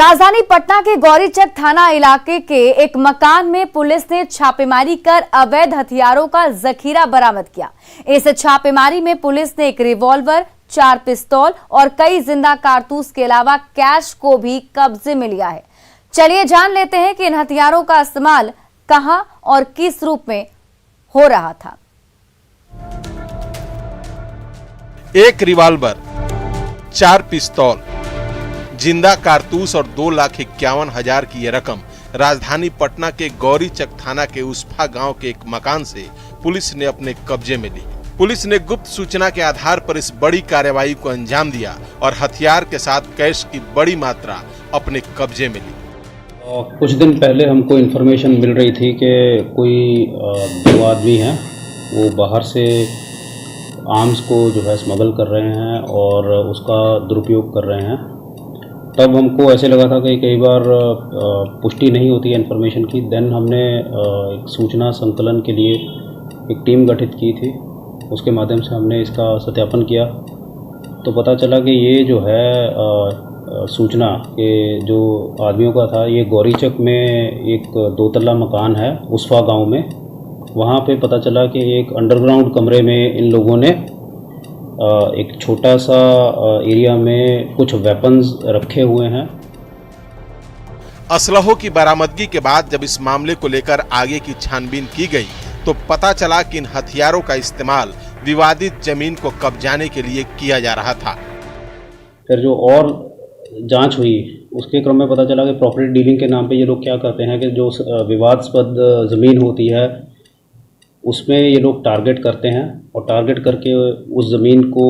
राजधानी पटना के गौरीचक थाना इलाके के एक मकान में पुलिस ने छापेमारी कर अवैध हथियारों का जखीरा बरामद किया। इस छापेमारी में पुलिस ने एक रिवॉल्वर, 4 पिस्तौल और कई जिंदा कारतूस के अलावा कैश को भी कब्जे में लिया है। चलिए जान लेते हैं कि इन हथियारों का इस्तेमाल कहां और किस रूप में हो रहा था। एक रिवॉल्वर, 4 पिस्तौल, जिंदा कारतूस और 2,51,000 की यह रकम राजधानी पटना के गौरीचक थाना के उस्फा गांव के एक मकान से पुलिस ने अपने कब्जे में ली। पुलिस ने गुप्त सूचना के आधार पर इस बड़ी कार्रवाई को अंजाम दिया और हथियार के साथ कैश की बड़ी मात्रा अपने कब्जे में ली। कुछ दिन पहले हमको इन्फॉर्मेशन मिल रही थी कि कोई 2 आदमी हैं, वो बाहर से आर्म्स को जो है स्मगल कर रहे हैं और उसका दुरुपयोग कर रहे हैं। तब हमको ऐसे लगा था कि कई बार पुष्टि नहीं होती है इन्फॉर्मेशन की। देन हमने एक सूचना संकलन के लिए एक टीम गठित की थी। उसके माध्यम से हमने इसका सत्यापन किया तो पता चला कि ये जो है सूचना के जो आदमियों का था, ये गौरीचक में एक 2 तल्ला मकान है उस्फा गांव में। वहाँ पे पता चला कि एक अंडरग्राउंड कमरे में इन लोगों ने एक छोटा सा एरिया में कुछ वेपन्स रखे हुए हैं। असलहों की बरामदगी के बाद जब इस मामले को लेकर आगे की छानबीन की गई तो पता चला कि इन हथियारों का इस्तेमाल विवादित जमीन को कब्जाने के लिए किया जा रहा था। फिर जो और जांच हुई उसके क्रम में पता चला कि प्रॉपर्टी डीलिंग के नाम पे ये लोग क्या करते हैं कि जो विवादास्पद ज़मीन होती है उसमें ये लोग टारगेट करते हैं और टारगेट करके उस ज़मीन को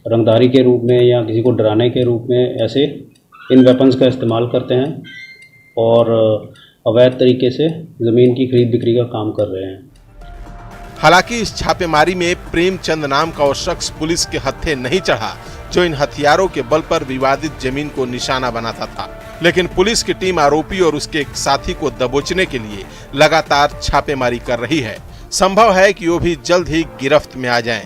रंगदारी के रूप में या किसी को डराने के रूप में ऐसे इन वेपन्स का इस्तेमाल करते हैं और अवैध तरीके से ज़मीन की खरीद बिक्री का काम कर रहे हैं। हालांकि इस छापेमारी में प्रेमचंद नाम का वो शख्स पुलिस के हत्थे नहीं चढ़ा जो इन हथियारों के बल पर विवादित जमीन को निशाना बनाता था। लेकिन पुलिस की टीम आरोपी और उसके एक साथी को दबोचने के लिए लगातार छापेमारी कर रही है। संभव है कि वो भी जल्द ही गिरफ्त में आ जाएं।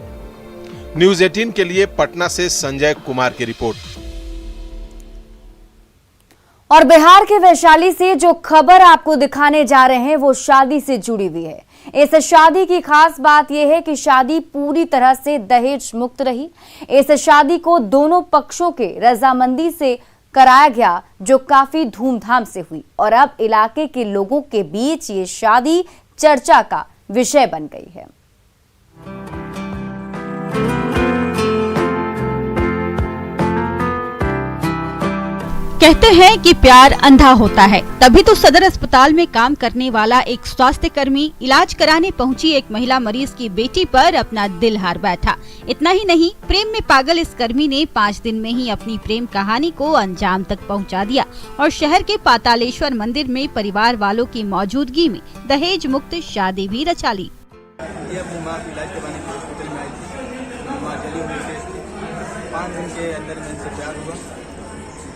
न्यूज़ 18 के लिए पटना से संजय कुमार की रिपोर्ट। और बिहार के वैशाली से जो खबर आपको दिखाने जा रहे हैं वो शादी से जुड़ी हुई है। इस शादी की खास बात यह है कि शादी पूरी तरह से दहेज मुक्त रही। इस शादी को दोनों पक्षों के रजामंदी से कराया गया जो काफी धूमधाम से हुई और अब इलाके के लोगों के बीच ये शादी चर्चा का विषय बन गई है। कहते हैं कि प्यार अंधा होता है, तभी तो सदर अस्पताल में काम करने वाला एक स्वास्थ्य कर्मी इलाज कराने पहुंची एक महिला मरीज की बेटी पर अपना दिल हार बैठा। इतना ही नहीं, प्रेम में पागल इस कर्मी ने 5 दिन में ही अपनी प्रेम कहानी को अंजाम तक पहुंचा दिया और शहर के पातालेश्वर मंदिर में परिवार वालों की मौजूदगी में दहेज मुक्त शादी भी रचा ली।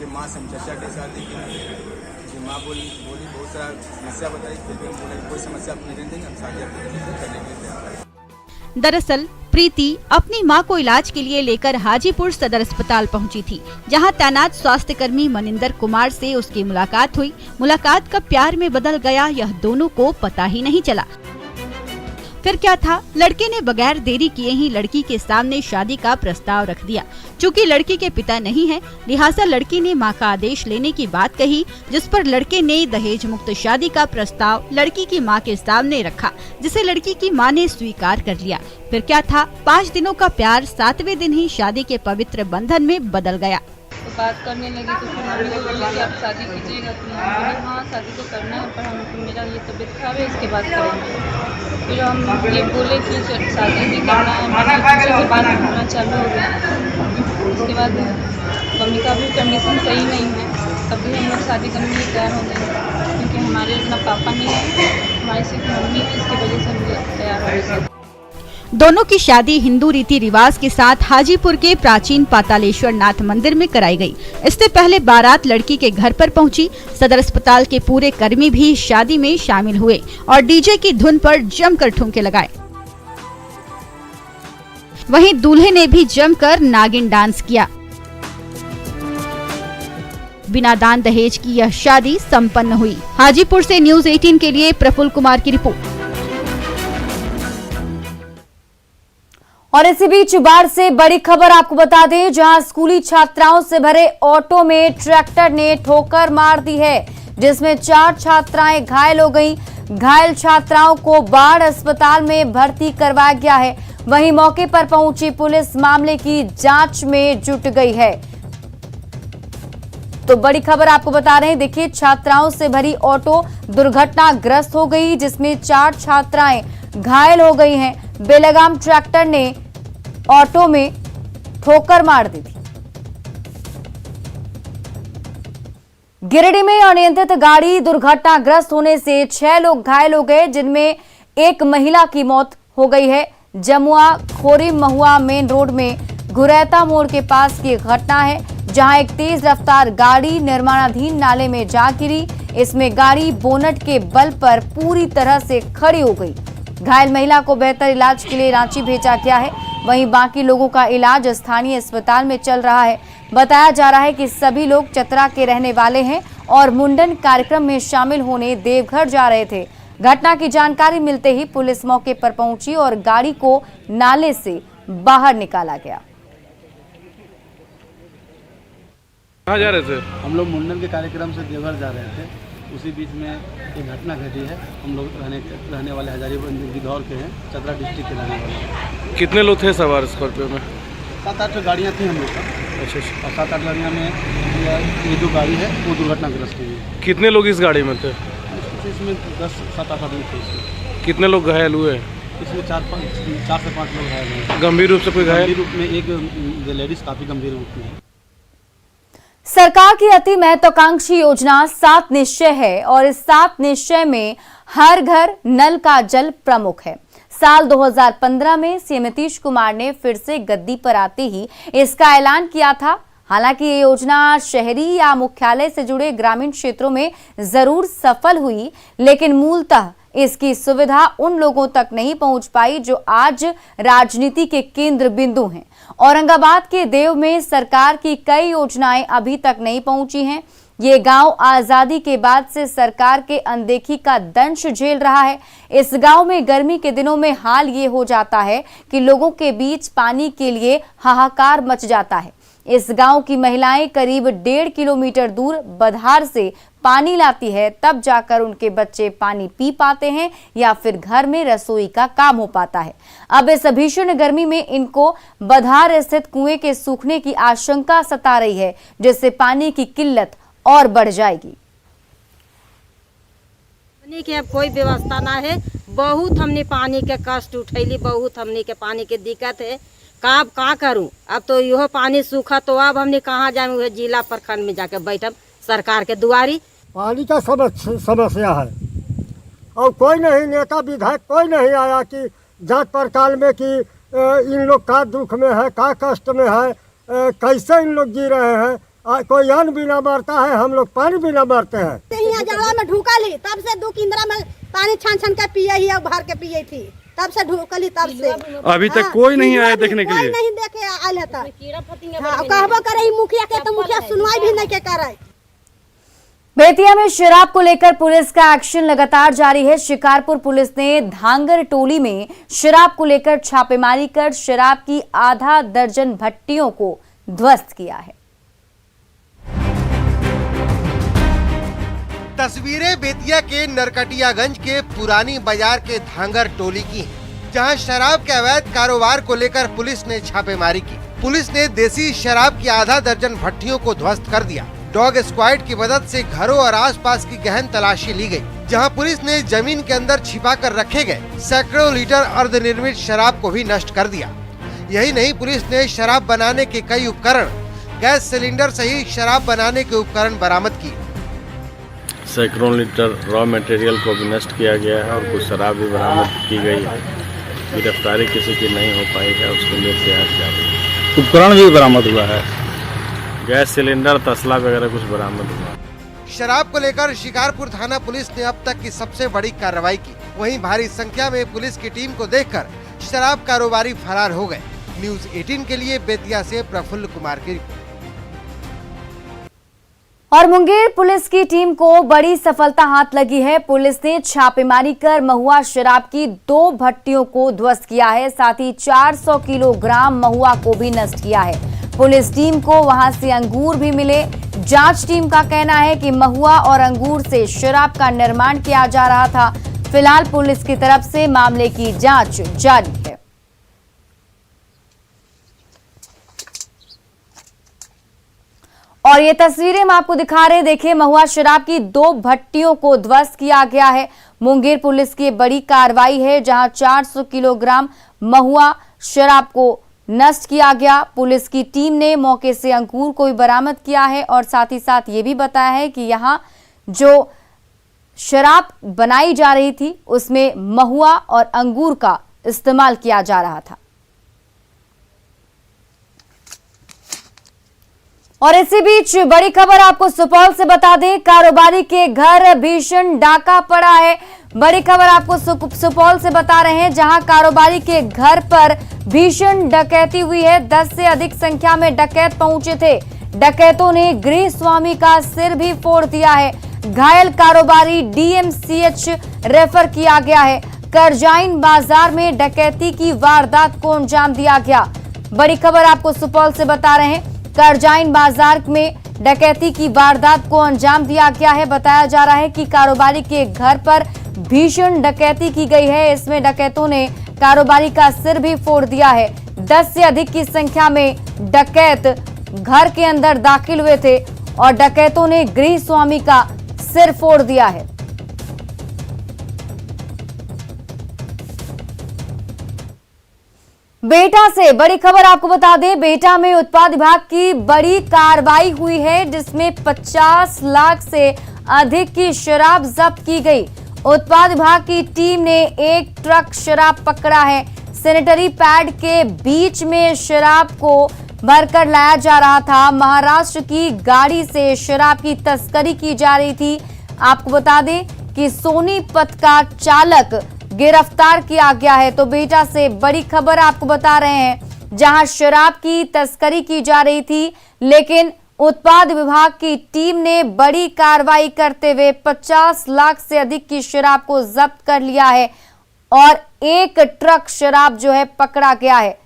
माँ से हम चर्चा के शादी की, माँ बोली बहुत सारा समस्या बताई, फिर भी हम बोले कोई समस्या नहीं देंगे, हम शादी करने के लिए तैयार। दरअसल प्रीति अपनी मां को इलाज के लिए लेकर हाजीपुर सदर अस्पताल पहुंची थी, जहां तैनात स्वास्थ्य कर्मी मनिंदर कुमार से उसकी मुलाकात हुई। मुलाकात कब प्यार में बदल गया यह दोनों को पता ही नहीं चला। फिर क्या था, लड़के ने बगैर देरी किए ही लड़की के सामने शादी का प्रस्ताव रख दिया। चूँकि लड़की के पिता नहीं है, लिहाजा लड़की ने मां का आदेश लेने की बात कही, जिस पर लड़के ने दहेज मुक्त शादी का प्रस्ताव लड़की की मां के सामने रखा, जिसे लड़की की मां ने स्वीकार कर लिया। फिर क्या था, 5 दिनों का प्यार 7वें दिन ही शादी के पवित्र बंधन में बदल गया। तो बात करने लगी तो फिर मम्मी ने बोली कि आप शादी कीजिएगा, तो हम बोले हाँ शादी तो करना है, पर हम मेरा ये तबीयत खराब है, इसके बाद करेंगे। फिर हम ये बोले कि शादी नहीं करना है, मम्मी के बाद होना चालू हो गया। उसके बाद मम्मी का भी कंडीशन सही नहीं है, तभी हम लोग शादी करने के लिए तैयार हो गए, क्योंकि हमारे अपना पापा नहीं है, हमारी सिर्फ मम्मी है, इसकी वजह से हम तैयार हो गए। दोनों की शादी हिंदू रीति रिवाज के साथ हाजीपुर के प्राचीन पातालेश्वर नाथ मंदिर में कराई गई। इससे पहले बारात लड़की के घर पर पहुंची। सदर अस्पताल के पूरे कर्मी भी शादी में शामिल हुए और डीजे की धुन पर जमकर ठुमके लगाए। वहीं दूल्हे ने भी जमकर नागिन डांस किया। बिना दान दहेज की यह शादी संपन्न हुई। हाजीपुर से न्यूज़ 18 के लिए प्रफुल्ल कुमार की रिपोर्ट। और इसी बीच बाढ़ से बड़ी खबर आपको बता दें, जहां स्कूली छात्राओं से भरे ऑटो में ट्रैक्टर ने ठोकर मार दी है, जिसमें 4 छात्राएं घायल हो गईं। घायल छात्राओं को बाढ़ अस्पताल में भर्ती करवाया गया है। वहीं मौके पर पहुंची पुलिस मामले की जांच में जुट गई है। तो बड़ी खबर आपको बता रहे हैं, देखिए छात्राओं से भरी ऑटो दुर्घटनाग्रस्त हो गई, जिसमें 4 छात्राएं घायल हो गई हैं। बेलगाम ट्रैक्टर ने ऑटो में ठोकर मार दी थी। गिरिडीह में अनियंत्रित गाड़ी दुर्घटनाग्रस्त होने से 6 लोग घायल हो गए, जिनमें एक महिला की मौत हो गई है। जमुआ खोरीम महुआ मेन रोड में घुरैता मोड़ के पास की घटना है, जहां एक तेज रफ्तार गाड़ी निर्माणाधीन नाले में जा गिरी। इसमें गाड़ी बोनट के बल पर पूरी तरह से खड़ी हो गई। घायल महिला को बेहतर इलाज के लिए रांची भेजा गया है। वहीं बाकी लोगों का इलाज स्थानीय अस्पताल में चल रहा है। बताया जा रहा है कि सभी लोग चतरा के रहने वाले हैं और मुंडन कार्यक्रम में शामिल होने देवघर जा रहे थे। घटना की जानकारी मिलते ही पुलिस मौके पर पहुंची और गाड़ी को नाले से बाहर निकाला गया। कहाँ जा रहे थे? हम लोग मुंडन के कार्यक्रम से देवघर जा रहे थे। उसी बीच में एक घटना घटी है। हम लोग रहने वाले हजारीबाग गिद्धौर के हैं, चतरा डिस्ट्रिक्ट के रहने वाले। कितने लोग थे सवार स्कॉर्पियो में? 7-8 गाड़ियाँ थी हम लोग का। अच्छा। और 7-8 गाड़ियाँ में ये जो गाड़ी है वो दुर्घटनाग्रस्त हुई है। कितने लोग इस गाड़ी में थे? इसमें 10-7-8 आदमी थे इसमें। कितने लोग घायल हुए? इसमें 4 से 5 लोग घायल हुए। गंभीर रूप से कोई घायल? गंभीर रूप में एक लेडीज काफ़ी गंभीर रूप में है। सरकार की अति महत्वाकांक्षी योजना 7 निश्चय है और इस 7 निश्चय में हर घर नल का जल प्रमुख है। साल 2015 में सीएम नीतीश कुमार ने फिर से गद्दी पर आते ही इसका ऐलान किया था। हालांकि ये योजना शहरी या मुख्यालय से जुड़े ग्रामीण क्षेत्रों में जरूर सफल हुई, लेकिन मूलतः इसकी सुविधा उन लोगों तक नहीं पहुंच पाई जो आज राजनीति के केंद्र बिंदु हैं। औरंगाबाद के देव में सरकार की कई योजनाएं अभी तक नहीं पहुंची हैं। ये गांव आजादी के बाद से सरकार के अनदेखी का दंश झेल रहा है। इस गांव में गर्मी के दिनों में हाल ये हो जाता है कि लोगों के बीच पानी के लिए हाहाकार मच जाता है। इस गांव की महिलाएं करीब 1.5 किलोमीटर दूर बधार से पानी लाती है, तब जाकर उनके बच्चे पानी पी पाते हैं या फिर घर में रसोई का काम हो पाता है। अब इस भीषण गर्मी में इनको बधार स्थित कुएं के सूखने की आशंका सता रही है, जिससे पानी की किल्लत और बढ़ जाएगी। पानी के अब कोई व्यवस्था ना है। बहुत हमने पानी के कष्ट उठैली, बहुत हमने के पानी के दिक्कत है। का करूं? अब तो यह पानी सूखा, तो अब हमने कहाँ जाए? वह जिला प्रखंड में जाके बैठब सरकार के दुआरी। पानी का समस्या है और कोई नहीं, नेता विधायक कोई नहीं आया कि जांच पड़ताल में कि इन लोग का दुख में है, का कष्ट में है, कैसे इन लोग जी रहे हैं। कोई अन्न बिना मरता है, हम लोग पानी बिना मरते हैं। यहाँ जगह में ढूका ली, तब से 2 किंदरा में पानी छान के पिए ही, अब भर के पिए थी, तब से ढूकली, तब से अभी तक कोई नहीं आया देखने के लिए? कोई नहीं देखे आयल है। कहबो करे मुखिया के, तो मुखिया सुनवाई भी नहीं के करे। बेतिया में शराब को लेकर पुलिस का एक्शन लगातार जारी है। शिकारपुर पुलिस ने धांगर टोली में शराब को लेकर छापेमारी कर शराब की आधा दर्जन भट्टियों को ध्वस्त किया है। तस्वीरें बेतिया के नरकटियागंज के पुरानी बाजार के धांगर टोली की हैं, जहां शराब के अवैध कारोबार को लेकर पुलिस ने छापेमारी की। पुलिस ने देसी शराब की आधा दर्जन भट्टियों को ध्वस्त कर दिया। डॉग स्क्वाड की मदद से घरों और आसपास की गहन तलाशी ली गई, जहां पुलिस ने जमीन के अंदर छिपाकर रखे गए सैकड़ों लीटर अर्धनिर्मित शराब को भी नष्ट कर दिया। यही नहीं, पुलिस ने शराब बनाने के कई उपकरण, गैस सिलेंडर सहित शराब बनाने के उपकरण बरामद किए। सैकड़ों लीटर रॉ मटेरियल को भी नष्ट किया गया है और कुछ शराब भी बरामद की गई है। गिरफ्तारी किसी की नहीं हो पाई है, उसके लिए प्रयास जारी है। उपकरण भी बरामद हुआ है, गैस सिलेंडर, तसला वगैरह कुछ बरामद हुआ। शराब को लेकर शिकारपुर थाना पुलिस ने अब तक की सबसे बड़ी कार्रवाई की। वहीं भारी संख्या में पुलिस की टीम को देखकर शराब कारोबारी फरार हो गए। न्यूज़ 18 के लिए बेतिया से प्रफुल्ल कुमार की रिपोर्ट। और मुंगेर पुलिस की टीम को बड़ी सफलता हाथ लगी है। पुलिस ने छापेमारी कर महुआ शराब की 2 भट्टियों को ध्वस्त किया है, साथ ही 400 किलोग्राम महुआ को भी नष्ट किया है। पुलिस टीम को वहां से अंगूर भी मिले। जांच टीम का कहना है कि महुआ और अंगूर से शराब का निर्माण किया जा रहा था। फिलहाल पुलिस की तरफ से मामले की जांच जारी है। और ये तस्वीरें हम आपको दिखा रहे हैं, देखिए महुआ शराब की 2 भट्टियों को ध्वस्त किया गया है। मुंगेर पुलिस की बड़ी कार्रवाई है, जहां 400 किलोग्राम महुआ शराब को नष्ट किया गया। पुलिस की टीम ने मौके से अंगूर को भी बरामद किया है और साथ ही साथ ये भी बताया है कि यहां जो शराब बनाई जा रही थी उसमें महुआ और अंगूर का इस्तेमाल किया जा रहा था। और इसी बीच बड़ी खबर आपको सुपौल से बता दें, कारोबारी के घर भीषण डाका पड़ा है। बड़ी खबर आपको सुपौल से बता रहे हैं, जहां कारोबारी के घर पर भीषण डकैती हुई है। 10 से अधिक संख्या में डकैत पहुंचे थे। डकैतों ने गृह स्वामी का सिर भी फोड़ दिया है। घायल कारोबारी DMCH रेफर किया गया है। करजाइन बाजार में डकैती की वारदात को अंजाम दिया गया। बड़ी खबर आपको सुपौल से बता रहे हैं, करजाइन बाजार में डकैती की वारदात को अंजाम दिया गया है। बताया जा रहा है कि कारोबारी के घर पर भीषण डकैती की गई है। इसमें डकैतों ने कारोबारी का सिर भी फोड़ दिया है। 10 से अधिक की संख्या में डकैत घर के अंदर दाखिल हुए थे और डकैतों ने गृह स्वामी का सिर फोड़ दिया है। बेटा से बड़ी खबर आपको बता दें, बेटा में उत्पाद विभाग की बड़ी कार्रवाई हुई है, जिसमें 50 लाख से अधिक की शराब जब्त की गई। उत्पाद विभाग की टीम ने एक ट्रक शराब पकड़ा है। सैनिटरी पैड के बीच में शराब को भरकर लाया जा रहा था। महाराष्ट्र की गाड़ी से शराब की तस्करी की जा रही थी। आपको बता दें कि सोनीपत का चालक गिरफ्तार किया गया है। तो बेटा से बड़ी खबर आपको बता रहे हैं, जहां शराब की तस्करी की जा रही थी, लेकिन उत्पाद विभाग की टीम ने बड़ी कार्रवाई करते हुए 50 लाख से अधिक की शराब को जब्त कर लिया है और एक ट्रक शराब जो है पकड़ा गया है।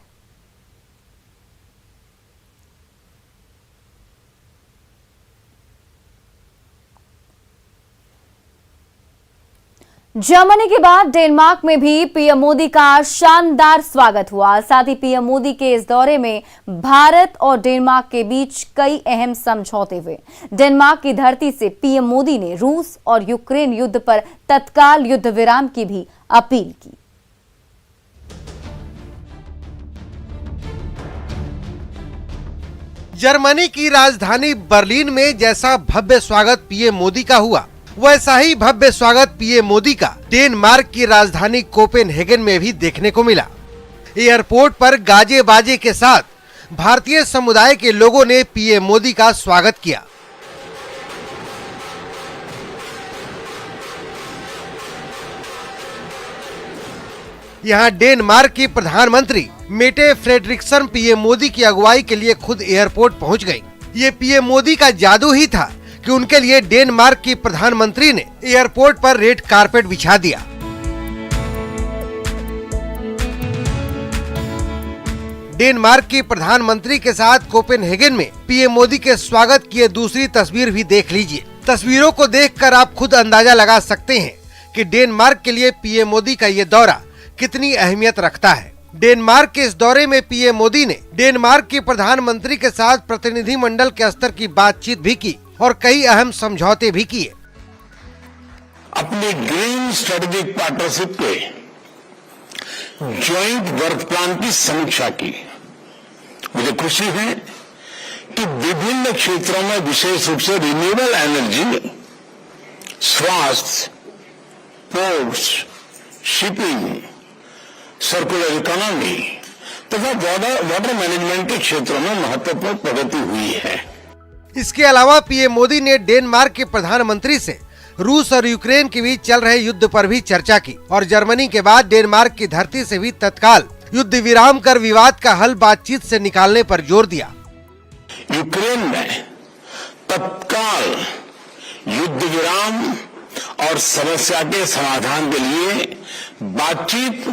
जर्मनी के बाद डेनमार्क में भी पीएम मोदी का शानदार स्वागत हुआ। साथ ही पीएम मोदी के इस दौरे में भारत और डेनमार्क के बीच कई अहम समझौते हुए। डेनमार्क की धरती से पीएम मोदी ने रूस और यूक्रेन युद्ध पर तत्काल युद्ध विराम की भी अपील की। जर्मनी की राजधानी बर्लिन में जैसा भव्य स्वागत पीएम मोदी का हुआ, वैसा ही भव्य स्वागत पीएम मोदी का डेनमार्क की राजधानी कोपेनहेगन में भी देखने को मिला। एयरपोर्ट पर गाजे बाजे के साथ भारतीय समुदाय के लोगों ने पीएम मोदी का स्वागत किया। यहाँ डेनमार्क की प्रधानमंत्री मेटे फ्रेडरिक्सन पीएम मोदी की अगुवाई के लिए खुद एयरपोर्ट पहुंच गयी। ये पीएम मोदी का जादू ही था कि उनके लिए डेनमार्क की प्रधानमंत्री ने एयरपोर्ट पर रेड कारपेट बिछा दिया। डेनमार्क की प्रधानमंत्री के साथ कोपेनहेगन में पीएम मोदी के स्वागत की दूसरी तस्वीर भी देख लीजिए। तस्वीरों को देखकर आप खुद अंदाजा लगा सकते हैं कि डेनमार्क के लिए पीएम मोदी का ये दौरा कितनी अहमियत रखता है। डेनमार्क के इस दौरे में पीएम मोदी ने डेनमार्क की प्रधानमंत्री के साथ प्रतिनिधिमंडल के स्तर की बातचीत भी की और कई अहम समझौते भी किए। अपने ग्रीन स्ट्रेटेजिक पार्टनरशिप के ज्वाइंट वर्क प्लान की समीक्षा की। मुझे खुशी है कि विभिन्न क्षेत्रों में विशेष रूप से रिन्यूएबल एनर्जी, स्वास्थ्य, पोर्ट्स, शिपिंग, सर्कुलर इकोनॉमी तथा वाटर मैनेजमेंट के क्षेत्रों में महत्वपूर्ण प्रगति हुई है। इसके अलावा पीएम मोदी ने डेनमार्क के प्रधानमंत्री से रूस और यूक्रेन के बीच चल रहे युद्ध पर भी चर्चा की और जर्मनी के बाद डेनमार्क की धरती से भी तत्काल युद्ध विराम कर विवाद का हल बातचीत से निकालने पर जोर दिया। यूक्रेन में तत्काल विराम और समस्या के समाधान के लिए बातचीत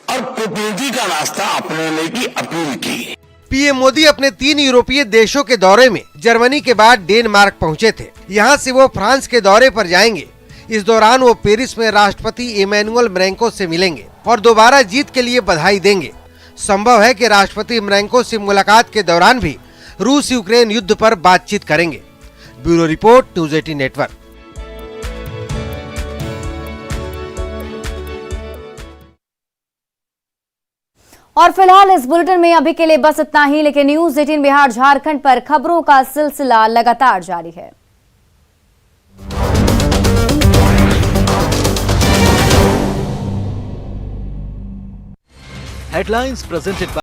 और कूटनीति का रास्ता अपनाने की अपील की। पीएम मोदी अपने 3 यूरोपीय देशों के दौरे में जर्मनी के बाद डेनमार्क पहुंचे थे। यहां से वो फ्रांस के दौरे पर जाएंगे। इस दौरान वो पेरिस में राष्ट्रपति इमैनुअल मैक्रों से मिलेंगे और दोबारा जीत के लिए बधाई देंगे। संभव है कि राष्ट्रपति मैक्रों से मुलाकात के दौरान भी रूस यूक्रेन युद्ध पर बातचीत करेंगे। Bureau report, news 18 network. और फिलहाल इस बुलेटिन में अभी के लिए बस इतना ही, लेकिन न्यूज़ 18 बिहार झारखंड पर खबरों का सिलसिला लगातार जारी है। Headlines presented by